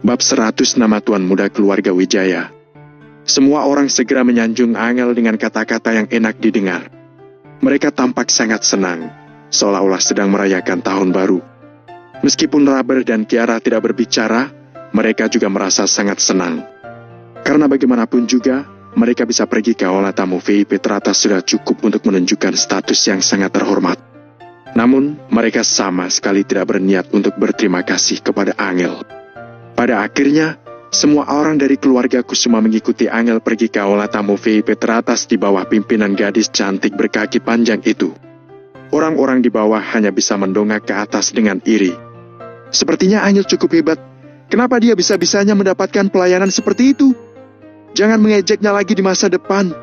Bab 100 Nama Tuan Muda Keluarga Wijaya. Semua orang segera menyanjung Angel dengan kata-kata yang enak didengar. Mereka tampak sangat senang, seolah-olah sedang merayakan tahun baru. Meskipun Rubber dan Kiara tidak berbicara, mereka juga merasa sangat senang. Karena bagaimanapun juga, mereka bisa pergi ke aula tamu VIP teratas sudah cukup untuk menunjukkan status yang sangat terhormat. Namun, mereka sama sekali tidak berniat untuk berterima kasih kepada Angel. Pada akhirnya, semua orang dari keluarga Kusuma mengikuti Angel pergi ke aula tamu VIP teratas di bawah pimpinan gadis cantik berkaki panjang itu. Orang-orang di bawah hanya bisa mendongak ke atas dengan iri. Sepertinya Angel cukup hebat. Kenapa dia bisa-bisanya mendapatkan pelayanan seperti itu? Jangan mengejeknya lagi di masa depan.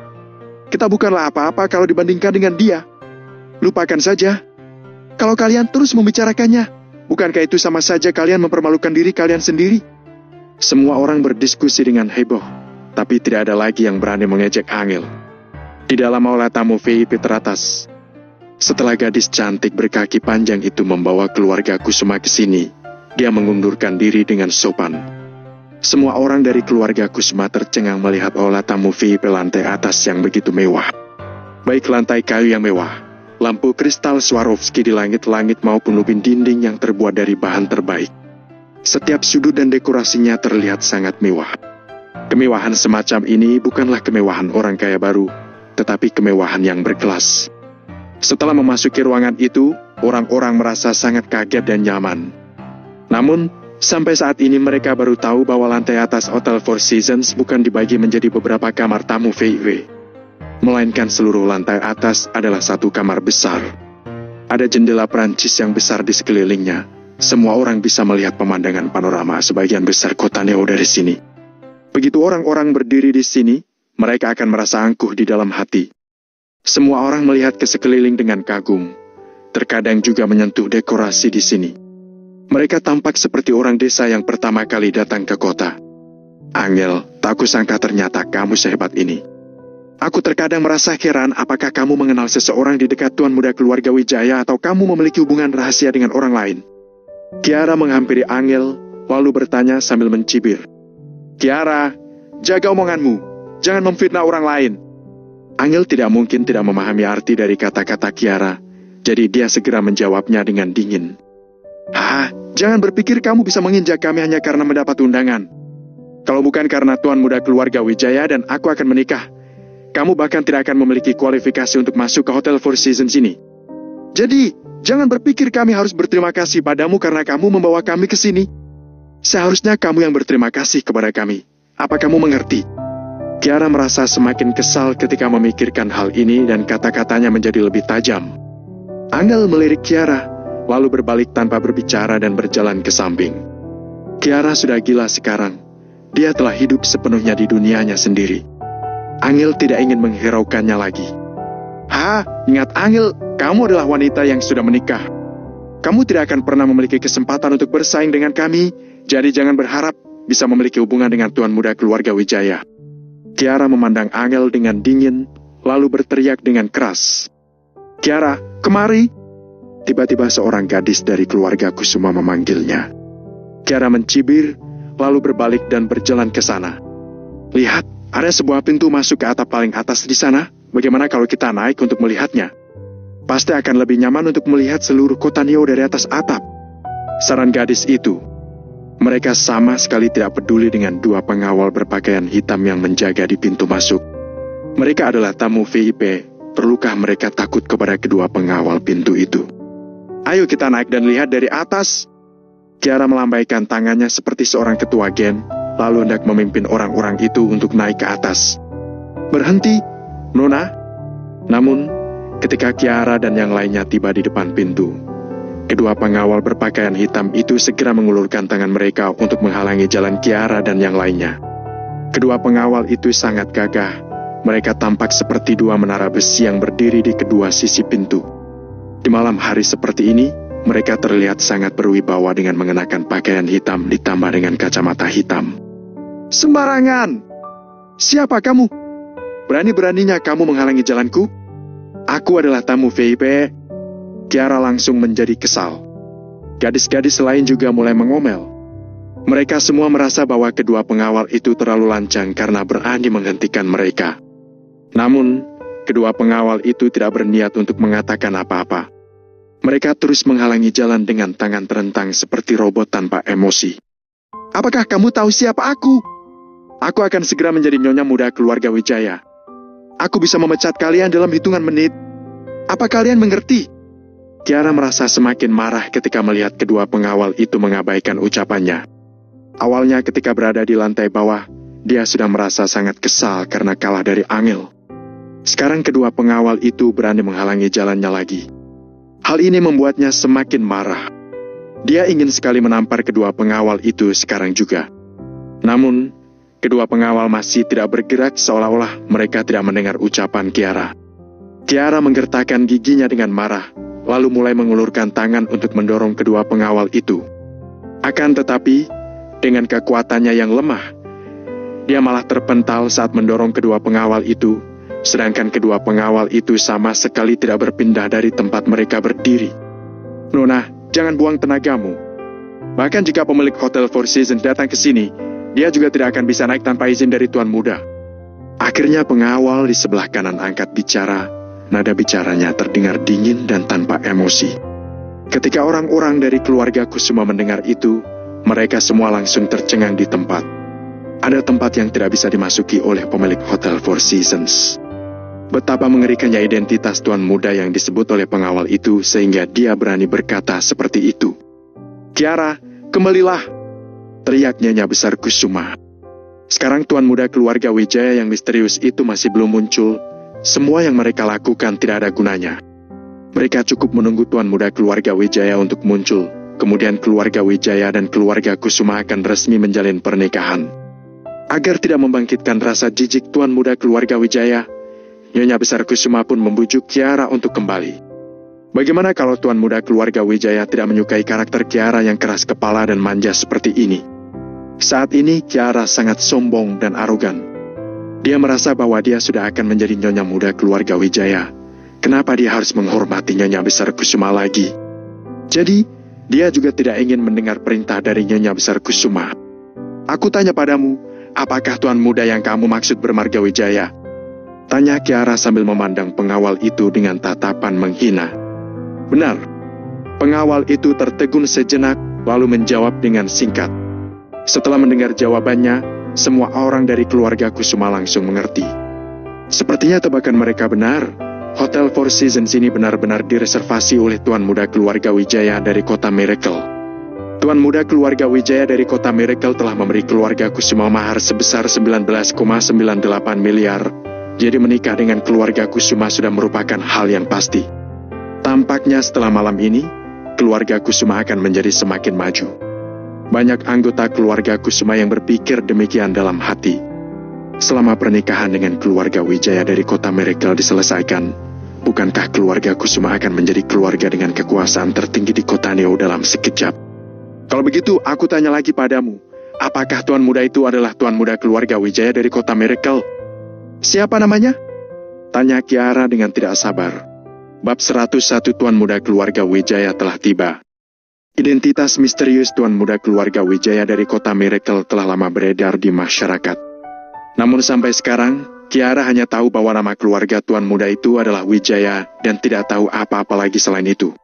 Kita bukanlah apa-apa kalau dibandingkan dengan dia. Lupakan saja. Kalau kalian terus membicarakannya, bukankah itu sama saja kalian mempermalukan diri kalian sendiri? Semua orang berdiskusi dengan heboh, tapi tidak ada lagi yang berani mengejek Angel. Di dalam aula tamu VIP teratas, setelah gadis cantik berkaki panjang itu membawa keluarga Kusuma ke sini, dia mengundurkan diri dengan sopan. Semua orang dari keluarga Kusuma tercengang melihat aula tamu VIP lantai atas yang begitu mewah. Baik lantai kayu yang mewah, lampu kristal Swarovski di langit-langit maupun lubin dinding yang terbuat dari bahan terbaik. Setiap sudut dan dekorasinya terlihat sangat mewah. Kemewahan semacam ini bukanlah kemewahan orang kaya baru, tetapi kemewahan yang berkelas. Setelah memasuki ruangan itu, orang-orang merasa sangat kaget dan nyaman. Namun, sampai saat ini mereka baru tahu bahwa lantai atas Hotel Four Seasons bukan dibagi menjadi beberapa kamar tamu VIP, melainkan seluruh lantai atas adalah satu kamar besar. Ada jendela Prancis yang besar di sekelilingnya. Semua orang bisa melihat pemandangan panorama sebagian besar kota Neo dari sini. Begitu orang-orang berdiri di sini, mereka akan merasa angkuh di dalam hati. Semua orang melihat ke sekeliling dengan kagum. Terkadang juga menyentuh dekorasi di sini. Mereka tampak seperti orang desa yang pertama kali datang ke kota. Angel, tak kusangka ternyata kamu sehebat ini. Aku terkadang merasa heran apakah kamu mengenal seseorang di dekat Tuan Muda Keluarga Wijaya atau kamu memiliki hubungan rahasia dengan orang lain. Kiara menghampiri Angel, lalu bertanya sambil mencibir. Kiara, jaga omonganmu, jangan memfitnah orang lain. Angel tidak mungkin tidak memahami arti dari kata-kata Kiara, jadi dia segera menjawabnya dengan dingin. Jangan berpikir kamu bisa menginjak kami hanya karena mendapat undangan. Kalau bukan karena Tuan Muda Keluarga Wijaya dan aku akan menikah, kamu bahkan tidak akan memiliki kualifikasi untuk masuk ke Hotel Four Seasons ini. Jadi, jangan berpikir kami harus berterima kasih padamu karena kamu membawa kami ke sini. Seharusnya kamu yang berterima kasih kepada kami. Apa kamu mengerti? Kiara merasa semakin kesal ketika memikirkan hal ini dan kata-katanya menjadi lebih tajam. Angel melirik Kiara, lalu berbalik tanpa berbicara dan berjalan ke samping. Kiara sudah gila sekarang. Dia telah hidup sepenuhnya di dunianya sendiri. Angel tidak ingin menghiraukannya lagi. Ingat Angel, kamu adalah wanita yang sudah menikah. Kamu tidak akan pernah memiliki kesempatan untuk bersaing dengan kami, jadi jangan berharap bisa memiliki hubungan dengan Tuan Muda Keluarga Wijaya. Kiara memandang Angel dengan dingin, lalu berteriak dengan keras. Kiara, kemari! Tiba-tiba seorang gadis dari keluarga Kusuma memanggilnya. Kiara mencibir, lalu berbalik dan berjalan ke sana. Lihat, ada sebuah pintu masuk ke atap paling atas di sana. Bagaimana kalau kita naik untuk melihatnya? Pasti akan lebih nyaman untuk melihat seluruh kota Neo dari atas atap. Saran gadis itu. Mereka sama sekali tidak peduli dengan dua pengawal berpakaian hitam yang menjaga di pintu masuk. Mereka adalah tamu VIP. Perlukah mereka takut kepada kedua pengawal pintu itu? Ayo kita naik dan lihat dari atas. Kiara melambaikan tangannya seperti seorang ketua geng, lalu hendak memimpin orang-orang itu untuk naik ke atas. Berhenti, Nona. Namun, ketika Kiara dan yang lainnya tiba di depan pintu, kedua pengawal berpakaian hitam itu segera mengulurkan tangan mereka untuk menghalangi jalan Kiara dan yang lainnya. Kedua pengawal itu sangat gagah. Mereka tampak seperti dua menara besi yang berdiri di kedua sisi pintu. Di malam hari seperti ini, mereka terlihat sangat berwibawa dengan mengenakan pakaian hitam ditambah dengan kacamata hitam. Sembarangan! Siapa kamu? Berani-beraninya kamu menghalangi jalanku? Aku adalah tamu VIP. Kiara langsung menjadi kesal. Gadis-gadis lain juga mulai mengomel. Mereka semua merasa bahwa kedua pengawal itu terlalu lancang karena berani menghentikan mereka. Namun, kedua pengawal itu tidak berniat untuk mengatakan apa-apa. Mereka terus menghalangi jalan dengan tangan terentang seperti robot tanpa emosi. Apakah kamu tahu siapa aku? Aku akan segera menjadi nyonya muda keluarga Wijaya. Aku bisa memecat kalian dalam hitungan menit. Apa kalian mengerti? Kiara merasa semakin marah ketika melihat kedua pengawal itu mengabaikan ucapannya. Awalnya ketika berada di lantai bawah, dia sudah merasa sangat kesal karena kalah dari Angel. Sekarang kedua pengawal itu berani menghalangi jalannya lagi. Hal ini membuatnya semakin marah. Dia ingin sekali menampar kedua pengawal itu sekarang juga. Namun, kedua pengawal masih tidak bergerak seolah-olah mereka tidak mendengar ucapan Kiara. Kiara menggertakkan giginya dengan marah, lalu mulai mengulurkan tangan untuk mendorong kedua pengawal itu. Akan tetapi, dengan kekuatannya yang lemah, dia malah terpental saat mendorong kedua pengawal itu, sedangkan kedua pengawal itu sama sekali tidak berpindah dari tempat mereka berdiri. Nona, jangan buang tenagamu. Bahkan jika pemilik Hotel Four Seasons datang ke sini, dia juga tidak akan bisa naik tanpa izin dari Tuan Muda. Akhirnya pengawal di sebelah kanan angkat bicara, nada bicaranya terdengar dingin dan tanpa emosi. Ketika orang-orang dari keluarga Kusuma mendengar itu, mereka semua langsung tercengang di tempat. Ada tempat yang tidak bisa dimasuki oleh pemilik Hotel Four Seasons. Betapa mengerikannya identitas Tuan Muda yang disebut oleh pengawal itu sehingga dia berani berkata seperti itu. Kiara, kembalilah! Teriak nyonya besar Kusuma. Sekarang Tuan Muda keluarga Wijaya yang misterius itu masih belum muncul. Semua yang mereka lakukan tidak ada gunanya. Mereka cukup menunggu Tuan Muda keluarga Wijaya untuk muncul. Kemudian keluarga Wijaya dan keluarga Kusuma akan resmi menjalin pernikahan. Agar tidak membangkitkan rasa jijik Tuan Muda keluarga Wijaya, Nyonya besar Kusuma pun membujuk Kiara untuk kembali. Bagaimana kalau Tuan Muda keluarga Wijaya tidak menyukai karakter Kiara yang keras kepala dan manja seperti ini? Saat ini Kiara sangat sombong dan arogan. Dia merasa bahwa dia sudah akan menjadi Nyonya Muda keluarga Wijaya. Kenapa dia harus menghormati Nyonya besar Kusuma lagi? Jadi, dia juga tidak ingin mendengar perintah dari Nyonya besar Kusuma. Aku tanya padamu, apakah Tuan Muda yang kamu maksud bermarga Wijaya? Tanya Kiara sambil memandang pengawal itu dengan tatapan menghina. Benar. Pengawal itu tertegun sejenak, lalu menjawab dengan singkat. Setelah mendengar jawabannya, semua orang dari keluarga Kusuma langsung mengerti. Sepertinya tebakan mereka benar. Hotel Four Seasons ini benar-benar direservasi oleh Tuan Muda keluarga Wijaya dari kota Miracle. Tuan Muda keluarga Wijaya dari kota Miracle telah memberi keluarga Kusuma mahar sebesar 19,98 miliar. Jadi menikah dengan keluarga Kusuma sudah merupakan hal yang pasti. Tampaknya setelah malam ini, keluarga Kusuma akan menjadi semakin maju. Banyak anggota keluarga Kusuma yang berpikir demikian dalam hati. Selama pernikahan dengan keluarga Wijaya dari kota Miracle diselesaikan, bukankah keluarga Kusuma akan menjadi keluarga dengan kekuasaan tertinggi di kota Neo dalam sekejap? Kalau begitu, aku tanya lagi padamu, apakah Tuan Muda itu adalah Tuan Muda keluarga Wijaya dari kota Miracle? Siapa namanya? Tanya Kiara dengan tidak sabar. Bab 101 Tuan Muda keluarga Wijaya telah tiba. Identitas misterius Tuan Muda keluarga Wijaya dari kota Miracle telah lama beredar di masyarakat. Namun sampai sekarang, Kiara hanya tahu bahwa nama keluarga Tuan Muda itu adalah Wijaya dan tidak tahu apa-apa lagi selain itu.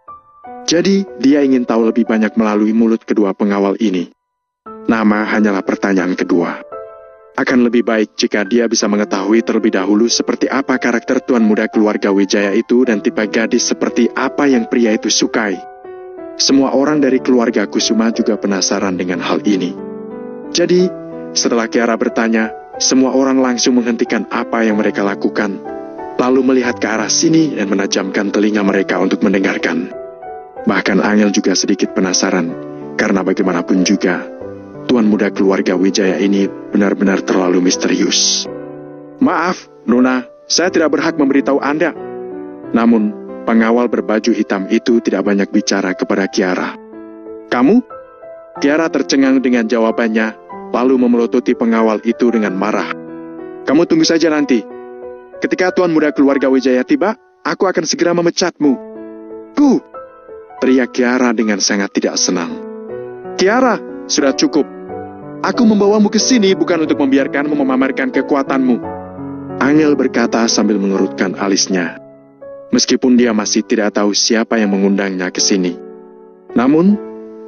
Jadi, dia ingin tahu lebih banyak melalui mulut kedua pengawal ini. Nama hanyalah pertanyaan kedua. Akan lebih baik jika dia bisa mengetahui terlebih dahulu seperti apa karakter Tuan Muda keluarga Wijaya itu dan tipe gadis seperti apa yang pria itu sukai. Semua orang dari keluarga Kusuma juga penasaran dengan hal ini. Jadi, setelah Kiara bertanya, semua orang langsung menghentikan apa yang mereka lakukan, lalu melihat ke arah sini dan menajamkan telinga mereka untuk mendengarkan. Bahkan Angel juga sedikit penasaran, karena bagaimanapun juga, Tuan Muda keluarga Wijaya ini benar-benar terlalu misterius. Maaf, Nona, saya tidak berhak memberitahu Anda. Namun, pengawal berbaju hitam itu tidak banyak bicara kepada Kiara. Kamu? Kiara tercengang dengan jawabannya, lalu memelototi pengawal itu dengan marah. Kamu tunggu saja nanti. Ketika Tuan Muda keluarga Wijaya tiba, aku akan segera memecatmu. Teriak Kiara dengan sangat tidak senang. Kiara, sudah cukup. Aku membawamu ke sini bukan untuk membiarkanmu memamerkan kekuatanmu. Angel berkata sambil mengerutkan alisnya. Meskipun dia masih tidak tahu siapa yang mengundangnya ke sini. Namun,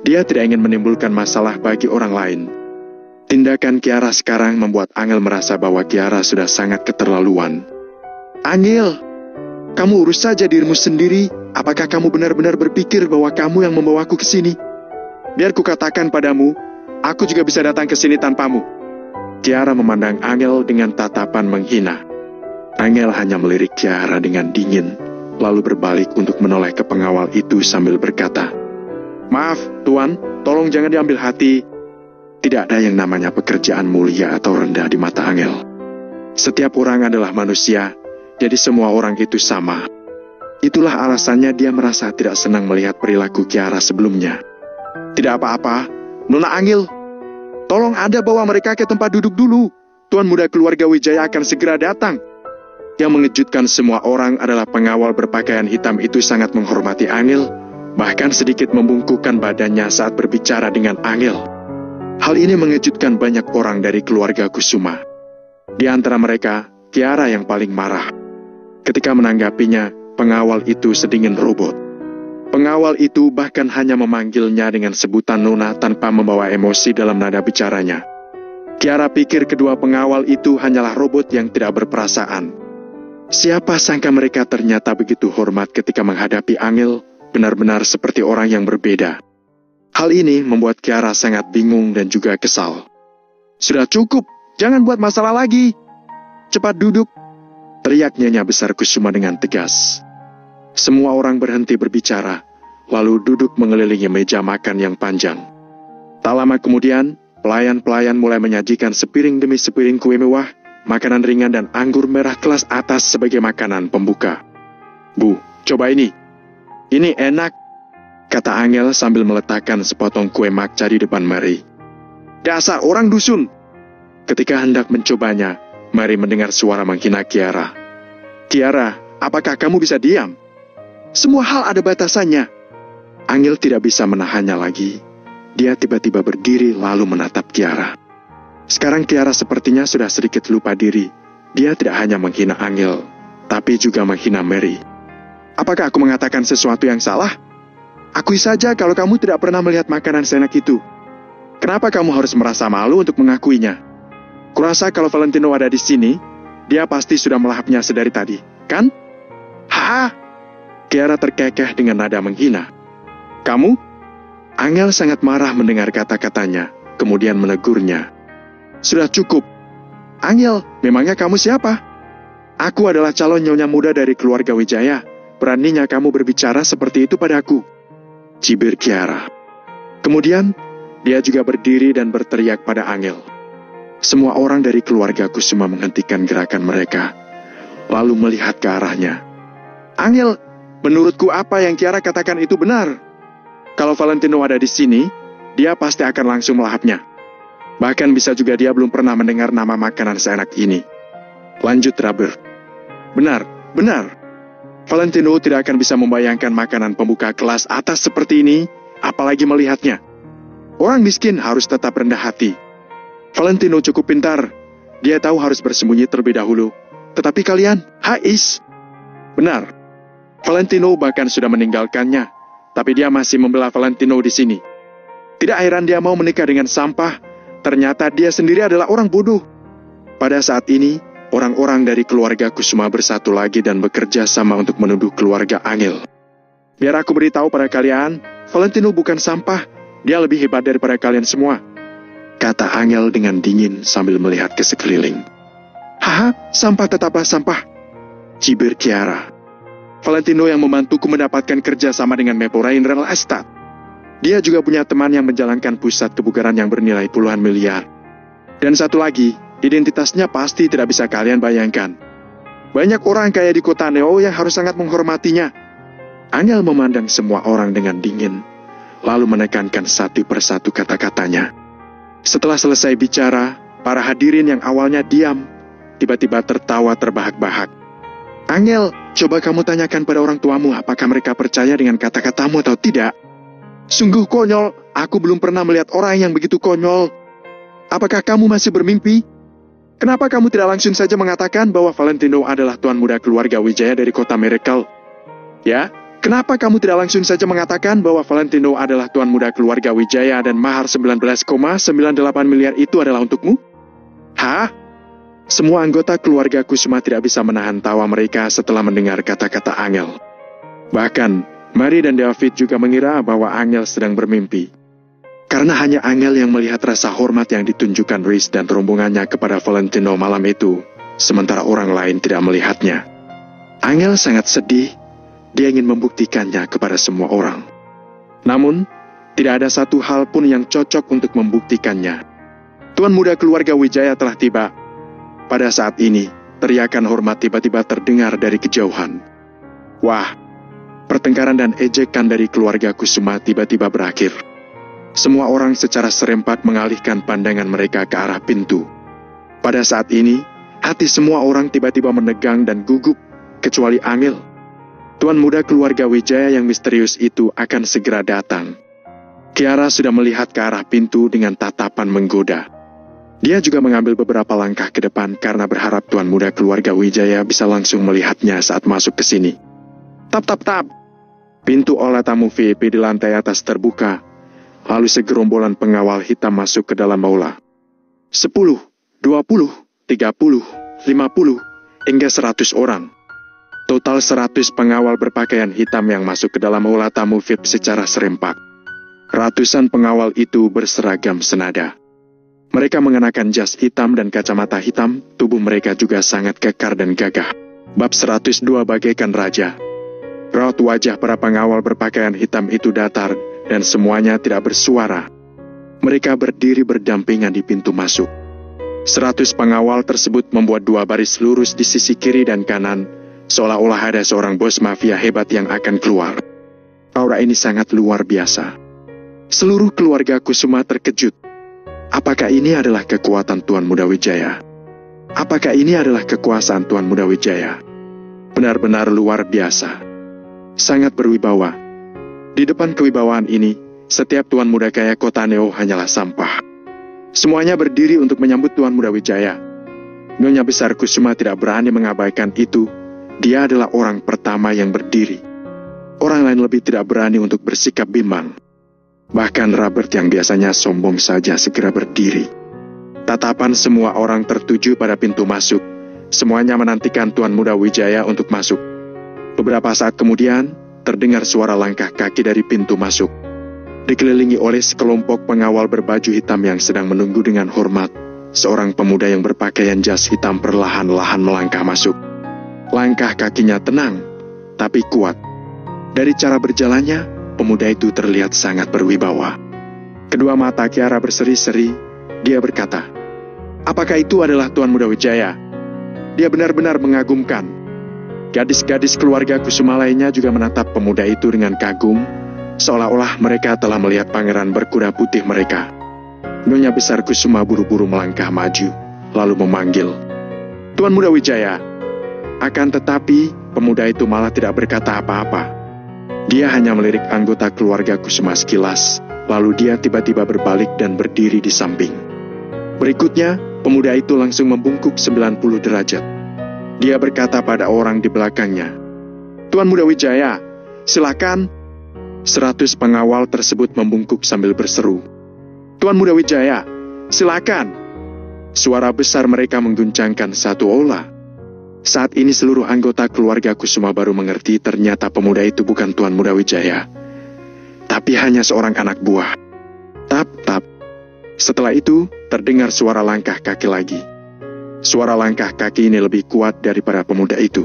dia tidak ingin menimbulkan masalah bagi orang lain. Tindakan Kiara sekarang membuat Angel merasa bahwa Kiara sudah sangat keterlaluan. Angel, kamu urus saja dirimu sendiri. Apakah kamu benar-benar berpikir bahwa kamu yang membawaku ke sini? Biar kukatakan padamu, aku juga bisa datang ke sini tanpamu. Kiara memandang Angel dengan tatapan menghina. Angel hanya melirik Kiara dengan dingin, lalu berbalik untuk menoleh ke pengawal itu sambil berkata, Maaf, Tuan, tolong jangan diambil hati. Tidak ada yang namanya pekerjaan mulia atau rendah di mata Angel. Setiap orang adalah manusia, jadi semua orang itu sama. Itulah alasannya dia merasa tidak senang melihat perilaku Kiara sebelumnya. Tidak apa-apa, Nona Angel. Tolong Anda bawa mereka ke tempat duduk dulu. Tuan muda keluarga Wijaya akan segera datang. Yang mengejutkan semua orang adalah pengawal berpakaian hitam itu sangat menghormati Angel, bahkan sedikit membungkukkan badannya saat berbicara dengan Angel. Hal ini mengejutkan banyak orang dari keluarga Kusuma. Di antara mereka, Kiara yang paling marah. Ketika menanggapinya, pengawal itu sedingin robot. Pengawal itu bahkan hanya memanggilnya dengan sebutan Nona tanpa membawa emosi dalam nada bicaranya. Kiara pikir kedua pengawal itu hanyalah robot yang tidak berperasaan. Siapa sangka mereka ternyata begitu hormat ketika menghadapi Angel, benar-benar seperti orang yang berbeda. Hal ini membuat Kiara sangat bingung dan juga kesal. Sudah cukup, jangan buat masalah lagi. Cepat duduk, teriak Nyonya Besar Kusuma dengan tegas. Semua orang berhenti berbicara, lalu duduk mengelilingi meja makan yang panjang. Tak lama kemudian, pelayan-pelayan mulai menyajikan sepiring demi sepiring kue mewah, makanan ringan dan anggur merah kelas atas sebagai makanan pembuka. Bu, coba ini. Ini enak, kata Angel sambil meletakkan sepotong kue makca di depan Mary. Dasar orang dusun. Ketika hendak mencobanya, Mary mendengar suara menghina Kiara. Kiara, apakah kamu bisa diam? Semua hal ada batasannya. Angel tidak bisa menahannya lagi. Dia tiba-tiba berdiri lalu menatap Kiara. Sekarang Kiara sepertinya sudah sedikit lupa diri. Dia tidak hanya menghina Angel, tapi juga menghina Mary. Apakah aku mengatakan sesuatu yang salah? Akui saja kalau kamu tidak pernah melihat makanan seenak itu. Kenapa kamu harus merasa malu untuk mengakuinya? Kurasa kalau Valentino ada di sini, dia pasti sudah melahapnya sedari tadi, kan? Ha! Kiara terkekeh dengan nada menghina. Kamu? Angel sangat marah mendengar kata-katanya, kemudian menegurnya. Sudah cukup. Angel, memangnya kamu siapa? Aku adalah calon nyonya muda dari keluarga Wijaya. Beraninya kamu berbicara seperti itu padaku. Cibir Kiara. Kemudian, dia juga berdiri dan berteriak pada Angel. Semua orang dari keluarga Kusuma menghentikan gerakan mereka, lalu melihat ke arahnya. Angel, menurutku apa yang Kiara katakan itu benar. Kalau Valentino ada di sini, dia pasti akan langsung melahapnya. Bahkan bisa juga dia belum pernah mendengar nama makanan seenak ini. Lanjut Robert. Benar, benar. Valentino tidak akan bisa membayangkan makanan pembuka kelas atas seperti ini, apalagi melihatnya. Orang miskin harus tetap rendah hati. Valentino cukup pintar. Dia tahu harus bersembunyi terlebih dahulu. Tetapi kalian, Hais. Benar. Valentino bahkan sudah meninggalkannya, tapi dia masih membela Valentino di sini. Tidak heran dia mau menikah dengan sampah. Ternyata dia sendiri adalah orang bodoh. Pada saat ini, orang-orang dari keluarga Kusuma bersatu lagi dan bekerja sama untuk menuduh keluarga Angel. Biar aku beritahu pada kalian, Valentino bukan sampah. Dia lebih hebat daripada kalian semua, kata Angel dengan dingin sambil melihat ke sekeliling. Haha, sampah tetaplah sampah, cibir Kiara. Valentino yang membantuku mendapatkan kerja sama dengan Maple Real Estate. Dia juga punya teman yang menjalankan pusat kebugaran yang bernilai puluhan miliar. Dan satu lagi, identitasnya pasti tidak bisa kalian bayangkan. Banyak orang kaya di kota Neo yang harus sangat menghormatinya. Angel memandang semua orang dengan dingin, lalu menekankan satu persatu kata-katanya. Setelah selesai bicara, para hadirin yang awalnya diam, tiba-tiba tertawa terbahak-bahak. Angel, coba kamu tanyakan pada orang tuamu apakah mereka percaya dengan kata-katamu atau tidak. Sungguh konyol, aku belum pernah melihat orang yang begitu konyol. Apakah kamu masih bermimpi? Kenapa kamu tidak langsung saja mengatakan bahwa Valentino adalah tuan muda keluarga Wijaya dari kota Miracle? Ya, kenapa kamu tidak langsung saja mengatakan bahwa Valentino adalah tuan muda keluarga Wijaya dan mahar 19,98 miliar itu adalah untukmu? Hah? Semua anggota keluarga Kusuma tidak bisa menahan tawa mereka setelah mendengar kata-kata Angel. Bahkan, Mary dan David juga mengira bahwa Angel sedang bermimpi. Karena hanya Angel yang melihat rasa hormat yang ditunjukkan Rhys dan rombongannya kepada Valentino malam itu, sementara orang lain tidak melihatnya. Angel sangat sedih, dia ingin membuktikannya kepada semua orang. Namun, tidak ada satu hal pun yang cocok untuk membuktikannya. Tuan muda keluarga Wijaya telah tiba. Pada saat ini, teriakan hormat tiba-tiba terdengar dari kejauhan. Wah, pertengkaran dan ejekan dari keluarga Kusuma tiba-tiba berakhir. Semua orang secara serempak mengalihkan pandangan mereka ke arah pintu. Pada saat ini, hati semua orang tiba-tiba menegang dan gugup, kecuali Angel. Tuan muda keluarga Wijaya yang misterius itu akan segera datang. Kiara sudah melihat ke arah pintu dengan tatapan menggoda. Dia juga mengambil beberapa langkah ke depan karena berharap tuan muda keluarga Wijaya bisa langsung melihatnya saat masuk ke sini. Tap tap tap. Pintu aula tamu VIP di lantai atas terbuka. Lalu segerombolan pengawal hitam masuk ke dalam aula. 10, 20, 30, 50, hingga 100 orang. Total 100 pengawal berpakaian hitam yang masuk ke dalam aula tamu VIP secara serempak. Ratusan pengawal itu berseragam senada. Mereka mengenakan jas hitam dan kacamata hitam, tubuh mereka juga sangat kekar dan gagah. Bab 102 bagaikan raja. Raut wajah para pengawal berpakaian hitam itu datar, dan semuanya tidak bersuara. Mereka berdiri berdampingan di pintu masuk. 100 pengawal tersebut membuat 2 baris lurus di sisi kiri dan kanan, seolah-olah ada seorang bos mafia hebat yang akan keluar. Aura ini sangat luar biasa. Seluruh keluarga Kusuma terkejut. Apakah ini adalah kekuatan Tuan Muda Wijaya? Apakah ini adalah kekuasaan Tuan Muda Wijaya? Benar-benar luar biasa. Sangat berwibawa. Di depan kewibawaan ini, setiap tuan muda kaya kota Neo hanyalah sampah. Semuanya berdiri untuk menyambut Tuan Muda Wijaya. Nyonya Besar Kusuma tidak berani mengabaikan itu. Dia adalah orang pertama yang berdiri. Orang lain lebih tidak berani untuk bersikap bimbang. Bahkan Robert yang biasanya sombong saja segera berdiri. Tatapan semua orang tertuju pada pintu masuk. Semuanya menantikan Tuan Muda Wijaya untuk masuk. Beberapa saat kemudian, terdengar suara langkah kaki dari pintu masuk. Dikelilingi oleh sekelompok pengawal berbaju hitam yang sedang menunggu dengan hormat, seorang pemuda yang berpakaian jas hitam perlahan-lahan melangkah masuk. Langkah kakinya tenang, tapi kuat. Dari cara berjalannya, pemuda itu terlihat sangat berwibawa. Kedua mata Kiara berseri-seri, dia berkata, "Apakah itu adalah Tuan Muda Wijaya? Dia benar-benar mengagumkan." Gadis-gadis keluarga Kusuma lainnya juga menatap pemuda itu dengan kagum, seolah-olah mereka telah melihat pangeran berkuda putih mereka. Nyonya Besar Kusuma buru-buru melangkah maju, lalu memanggil, "Tuan Muda Wijaya." Akan tetapi, pemuda itu malah tidak berkata apa-apa. Dia hanya melirik anggota keluarga Kusuma sekilas, lalu dia tiba-tiba berbalik dan berdiri di samping. Berikutnya, pemuda itu langsung membungkuk 90 derajat. Dia berkata pada orang di belakangnya, "Tuan Muda Wijaya, silakan." 100 pengawal tersebut membungkuk sambil berseru, "Tuan Muda Wijaya, silakan." Suara besar mereka mengguncangkan satu aula. Saat ini seluruh anggota keluarga Kusuma baru mengerti ternyata pemuda itu bukan Tuan Muda Wijaya, tapi hanya seorang anak buah. Tap, tap. Setelah itu, terdengar suara langkah kaki lagi. Suara langkah kaki ini lebih kuat daripada pemuda itu.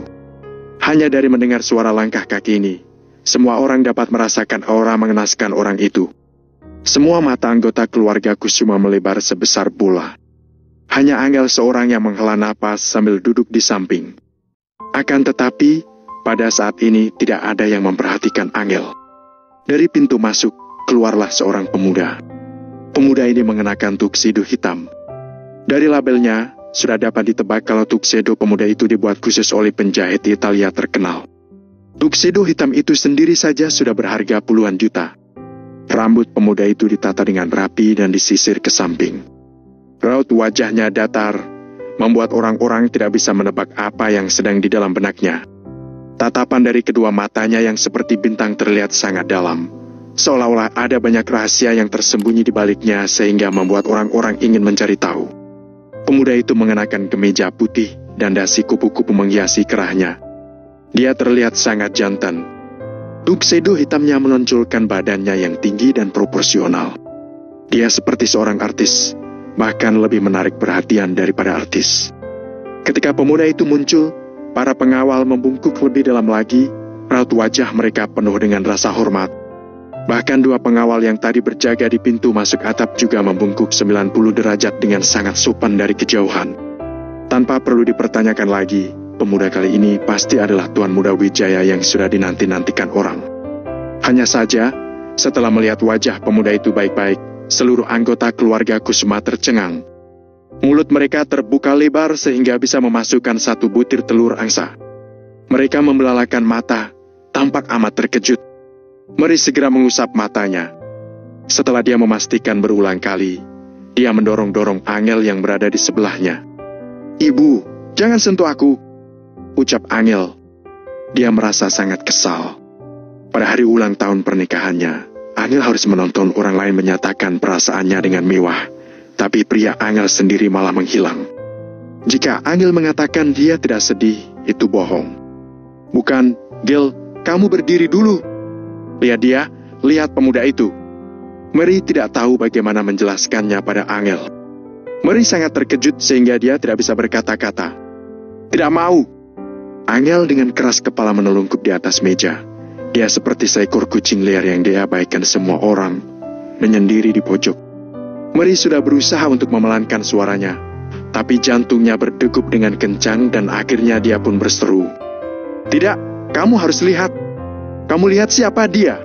Hanya dari mendengar suara langkah kaki ini, semua orang dapat merasakan aura mengenaskan orang itu. Semua mata anggota keluarga Kusuma melebar sebesar bola. Hanya Angel seorang yang menghela napas sambil duduk di samping. Akan tetapi, pada saat ini tidak ada yang memperhatikan Angel. Dari pintu masuk, keluarlah seorang pemuda. Pemuda ini mengenakan tuxedo hitam. Dari labelnya, sudah dapat ditebak kalau tuxedo pemuda itu dibuat khusus oleh penjahit Italia terkenal. Tuxedo hitam itu sendiri saja sudah berharga puluhan juta. Rambut pemuda itu ditata dengan rapi dan disisir ke samping. Raut wajahnya datar, membuat orang-orang tidak bisa menebak apa yang sedang di dalam benaknya. Tatapan dari kedua matanya yang seperti bintang terlihat sangat dalam, seolah-olah ada banyak rahasia yang tersembunyi di baliknya sehingga membuat orang-orang ingin mencari tahu. Pemuda itu mengenakan kemeja putih dan dasi kupu-kupu menghiasi kerahnya. Dia terlihat sangat jantan. Tuxedo hitamnya menonjolkan badannya yang tinggi dan proporsional. Dia seperti seorang artis, bahkan lebih menarik perhatian daripada artis. Ketika pemuda itu muncul, para pengawal membungkuk lebih dalam lagi, raut wajah mereka penuh dengan rasa hormat. Bahkan dua pengawal yang tadi berjaga di pintu masuk atap juga membungkuk 90 derajat dengan sangat sopan dari kejauhan. Tanpa perlu dipertanyakan lagi, pemuda kali ini pasti adalah Tuan Muda Wijaya yang sudah dinanti-nantikan orang. Hanya saja, setelah melihat wajah pemuda itu baik-baik, seluruh anggota keluarga Kusuma tercengang. Mulut mereka terbuka lebar sehingga bisa memasukkan satu butir telur angsa. Mereka membelalakan mata, tampak amat terkejut. Meri segera mengusap matanya. Setelah dia memastikan berulang kali, dia mendorong-dorong Angel yang berada di sebelahnya. "Ibu, jangan sentuh aku," ucap Angel. Dia merasa sangat kesal. Pada hari ulang tahun pernikahannya, Angel harus menonton orang lain menyatakan perasaannya dengan mewah, tapi pria Angel sendiri malah menghilang. Jika Angel mengatakan dia tidak sedih, itu bohong. "Bukan, Gil, kamu berdiri dulu. Lihat dia, lihat pemuda itu." Meri tidak tahu bagaimana menjelaskannya pada Angel. Meri sangat terkejut sehingga dia tidak bisa berkata-kata. "Tidak mau." Angel dengan keras kepala menelungkup di atas meja. Dia seperti seekor kucing liar yang diabaikan semua orang, menyendiri di pojok. Meri sudah berusaha untuk memelankan suaranya, tapi jantungnya berdegup dengan kencang dan akhirnya dia pun berseru. "Tidak, kamu harus lihat. Kamu lihat siapa dia?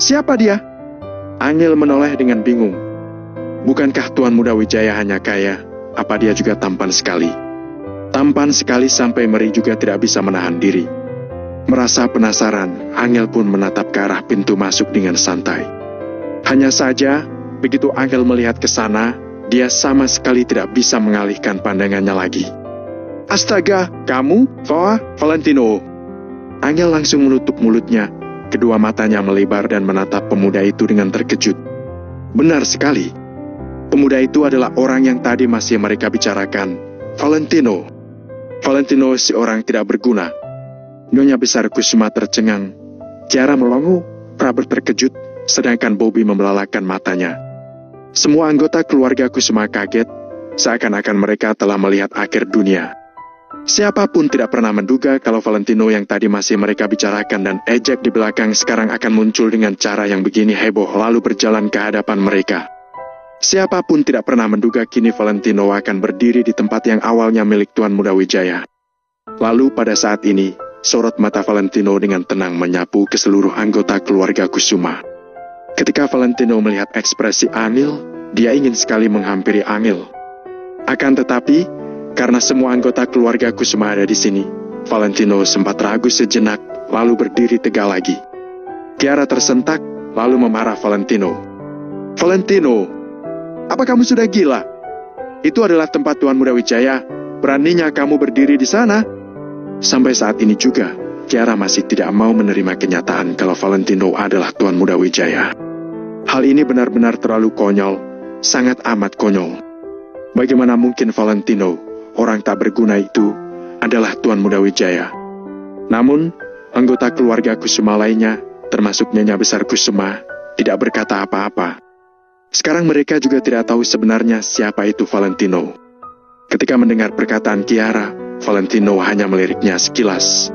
Siapa dia?" Angel menoleh dengan bingung. Bukankah Tuan Muda Wijaya hanya kaya, apa dia juga tampan sekali? Tampan sekali sampai Meri juga tidak bisa menahan diri. Merasa penasaran, Angel pun menatap ke arah pintu masuk dengan santai. Hanya saja, begitu Angel melihat ke sana, dia sama sekali tidak bisa mengalihkan pandangannya lagi. "Astaga, kamu, Valentino!" Angel langsung menutup mulutnya, kedua matanya melebar dan menatap pemuda itu dengan terkejut. Benar sekali. Pemuda itu adalah orang yang tadi masih mereka bicarakan, Valentino. Valentino si orang tidak berguna. Nyonya besar Kusuma tercengang. Kiara melongo, Praber terkejut, sedangkan Bobby membelalakan matanya. Semua anggota keluarga Kusuma kaget, seakan-akan mereka telah melihat akhir dunia. Siapapun tidak pernah menduga kalau Valentino yang tadi masih mereka bicarakan dan ejek di belakang sekarang akan muncul dengan cara yang begini heboh lalu berjalan ke hadapan mereka. Siapapun tidak pernah menduga kini Valentino akan berdiri di tempat yang awalnya milik Tuan Muda Wijaya. Lalu pada saat ini, sorot mata Valentino dengan tenang menyapu ke seluruh anggota keluarga Kusuma. Ketika Valentino melihat ekspresi Angel, dia ingin sekali menghampiri Angel. Akan tetapi, karena semua anggota keluarga Kusuma ada di sini, Valentino sempat ragu sejenak, lalu berdiri tegak lagi. Kiara tersentak, lalu memarah Valentino. "Valentino, apa kamu sudah gila? Itu adalah tempat Tuan Muda Wijaya, beraninya kamu berdiri di sana?" Sampai saat ini juga, Kiara masih tidak mau menerima kenyataan kalau Valentino adalah Tuan Muda Wijaya. Hal ini benar-benar terlalu konyol, sangat amat konyol. Bagaimana mungkin Valentino, orang tak berguna itu, adalah Tuan Muda Wijaya? Namun, anggota keluarga Kusuma lainnya, termasuk Nyonya besar Kusuma, tidak berkata apa-apa. Sekarang mereka juga tidak tahu sebenarnya siapa itu Valentino. Ketika mendengar perkataan Kiara, Valentino hanya meliriknya sekilas.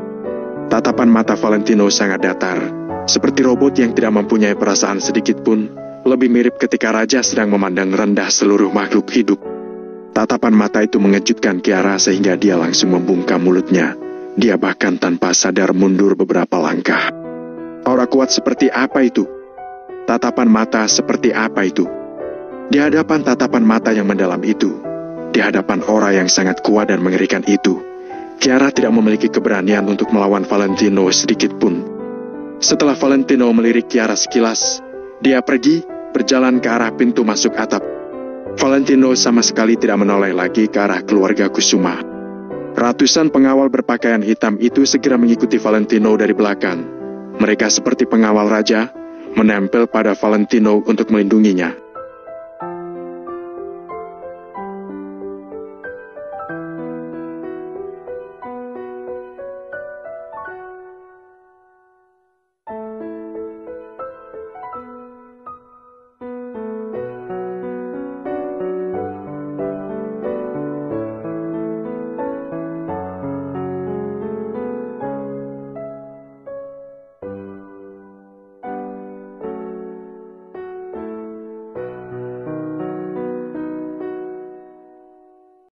Tatapan mata Valentino sangat datar, seperti robot yang tidak mempunyai perasaan sedikit pun, lebih mirip ketika raja sedang memandang rendah seluruh makhluk hidup. Tatapan mata itu mengejutkan Kiara sehingga dia langsung membungkam mulutnya. Dia bahkan tanpa sadar mundur beberapa langkah. Aura kuat seperti apa itu? Tatapan mata seperti apa itu? Di hadapan tatapan mata yang mendalam itu, di hadapan aura yang sangat kuat dan mengerikan itu, Kiara tidak memiliki keberanian untuk melawan Valentino sedikit pun. Setelah Valentino melirik Kiara sekilas, dia pergi, berjalan ke arah pintu masuk atap. Valentino sama sekali tidak menoleh lagi ke arah keluarga Kusuma. Ratusan pengawal berpakaian hitam itu segera mengikuti Valentino dari belakang. Mereka seperti pengawal raja, menempel pada Valentino untuk melindunginya.